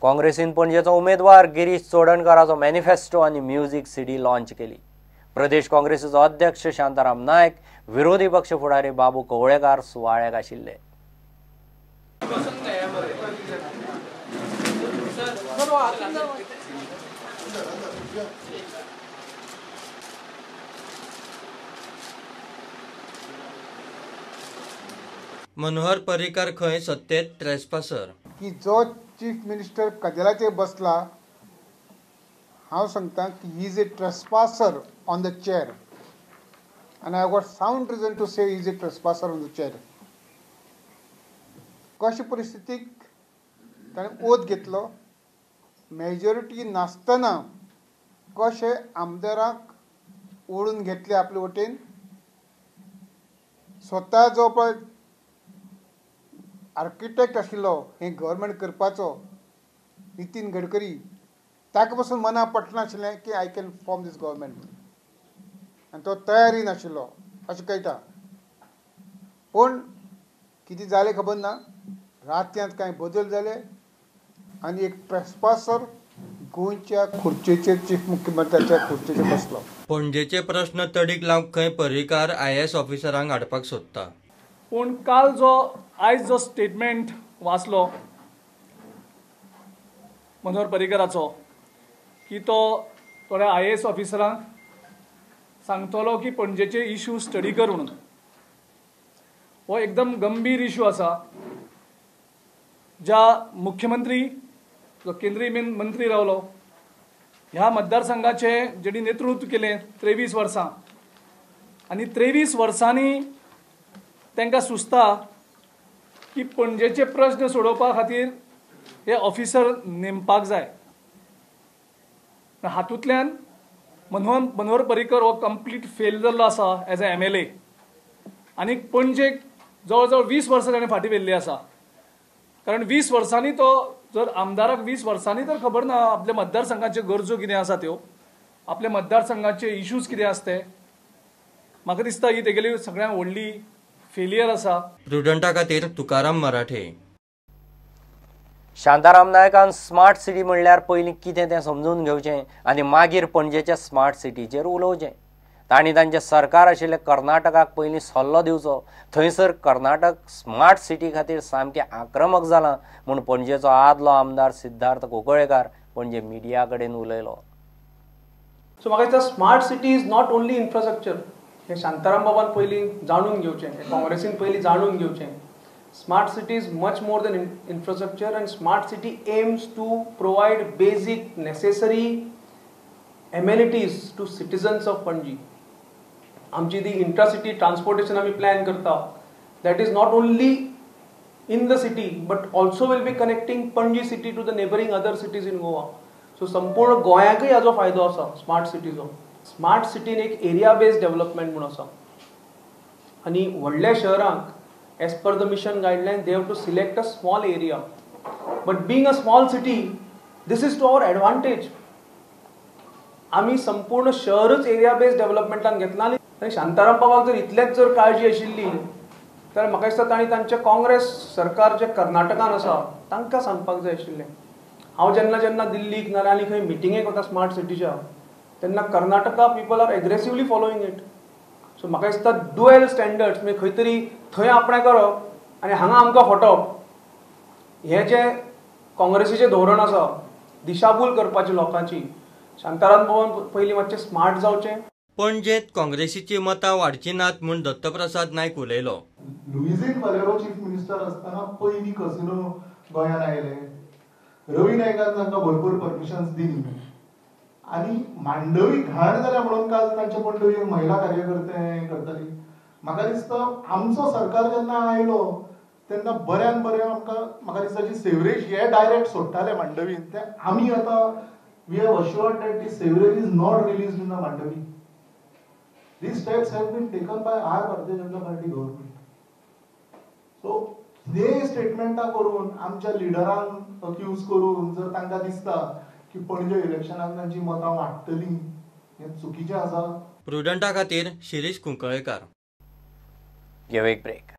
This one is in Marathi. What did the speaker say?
काँग्रेसीन पणजेचो उमेदवार गिरीश चोडणकराचो मॅनिफेस्टो आनी म्युझिक सीडी लॉन्च केली। प्रदेश काँग्रेसीचो अध्यक्ष शांताराम नायक, विरोधी पक्ष फुडारी बाबू कवळेकार सुवाळ्याक आशिल्ले। मनोहर पर्रीकार खंय सत्तेत ट्रेस्पासर की जो चीफ मिनिस्टर कदेलाचेर बसला, हांव सांगता की ही is a trespasser on the chair and I have got sound reason to say he is a trespasser on the chair. कशा परिस्थितीक ताणें ओथ घेतलो, मेजॉरिटी नासतना कशे आमदाराक ओळून घेतले आपले वटेन, स्वता जो पळय आर्किटेक्ट आशिल्लो हे गव्हर्मेंट करपाचो नितीन गडकरी, ताका पासून मना पटनाशिल्लें की I can form this government, आनी तो तयारी नाशिल्लो अशें कळटा। पूण कितें जालें खबर ना, रातच्यांत कांय बदल जाले आनी एक ट्रेस्पासर गोंयच्या खुर्चेचेर, चीफ मुख्यमंत्र्याच्या खुर्चेचेर बसलो। पणजेचे प्रश्न तडीक लावंक खंय पर्रीकार IAS ऑफिसरांक हाडपाक सोदता। पूण आयज जो स्टेटमेंट वाचलो मनोहर पर्रीकाराचो, की तो थोड्या IAS ऑफिसरांक सांगतलो की पणजेचे इश्यू स्टडी कर म्हणून, हो एकदम गंभीर इश्यू आसा। ज्या मुख्यमंत्री जो केंद्रीय मंत्री रावलो, ह्या मतदारसंघाचे जेणी नेतृत्व केलें 23 वर्सां, आनी 23 वर्सांनी तांकां सुचता की पणजेचे प्रश्न सोडोवपा खातीर हे ऑफिसर नेमपाक जाय। हातूंतल्यान मनोहर पर्रीकर हो कंप्लीट फेल जाल्लो आसा एज अ MLA, आनी पणजेक जवळ जवळ 20 वर्सां ताणें फाटीं व्हेल्ली आसा। कारण 20 वर्सांनी तो जर आमदाराक 20 वर्सांनी तर खबर ना आपल्या मतदारसंघाच्यो गरजो कितें आसा त्यो, आपल्या मतदारसंघाचे इश्यूज कितें आसा ते, म्हाका दिसता ही तेगेली सगळ्यांत व्हडली फेलियर आसा। प्रुडंटा खातीर तुकाराम मराठे। शांताराम नायकान स्मार्ट सिटी म्हणल्यार पयलीं कितें तें समजून घेवचें आनी मागीर पणजेच्या स्मार्ट सिटीचेर उलोवचें। तांणी तांचें सरकार आशिल्लें कर्नाटकाक पयलीं सल्लो दिवचो। थंयसर कर्नाटक स्मार्ट सिटी खातीर सामकें आक्रमक जालां म्हूण पणजेचो आदलो आमदार सिद्धार्थ कोंकळेकार पणजे मिडिया कडेन उलयलो। सो म्हाका दिसता smart city is not only infrastructure, हे शांताराम बाबान पयलीं जाणून घेवचें, हे काँग्रेसीन पयलीं जाणून घेवचें। Smart city is much more than infrastructure, and smart city aims to provide basic necessary amenities to citizens of Panji. आमची दी इंट्रासिटी ट्रांसपोर्टेशन आमी प्लॅन करता, that is not only in the city but also will be connecting Panji city to the neighboring other cities in Goa. So संपूर्ण गोंयाकय हाजो फायदो आसा स्मार्ट सिटीचो। स्मार्ट सिटीन एक एरिया बेस्ड डेव्हलपमेंट म्हणून आसा, आनी व्हडल्या शहरांक as per the mission guideline they have to select a small area, but being a small city this is to our advantage. आमी संपूर्ण शहरच एरिया बेस्ड डेव्हलपमेंटान घेतला, आनी शांताराम बाबाक जर इतलेच जर काळजी आशिल्ली तर म्हाका दिसता तांणी तांचे काँग्रेस सरकार जे कर्नाटकान आसा तांकां सांगपाक जाय आशिल्लें। हांव जेन्ना दिल्लीक ना आनी खंय मिटिंगेक वता स्मार्ट सिटीच्या, तेन्ना Karnataka people are aggressively following it. So म्हाका दिसता ड्युएल स्टँडर्ड्स, म्हणजे खंय तरी थंय आपणें करप आनी हांगा आमकां फटप, हें जें काँग्रेसीचें धोरण आसा दिशाभूल करपाची लोकांची, शांताराम बाबान पयलीं मातशें स्मार्ट जावचें। पणजेंत काँग्रेसीची मतां वाडची नात म्हूण दत्तप्रसाद नायक उलयलो। लुईझीन वालेरो चीफ मिनिस्टर आसतना पयलीं कसिनो गोंयांत आयले, रवी नायकान तांकां भरपूर परमिशन्स दिली, आनी मांडवी घाण जाल्या म्हणून काल तांचे मंडळीन महिला कार्यकर्ते करतली। म्हाका दिसता आमचो सरकार जेन्ना आयलो तेन्ना बऱ्यान बरें आमकां म्हाका दिसता जी सेवरेज हे डायरेक्ट सोडटाले मांडवीन, ते आमी आतां we have assured that the sewerage is not released in the Mandovi. These steps have been taken by our Bharatiya Janata party government. So हे स्टेटमेंटां करून आमच्या लिडरांक अक्यूज करून जर तांकां दिसता की पणजे इलेक्शनाक तांची मतां वाडटलीं, हें चुकीचें आसा। प्रुडंटा खातीर शिरीष कुंकळेकार। घेव एक ब्रेक।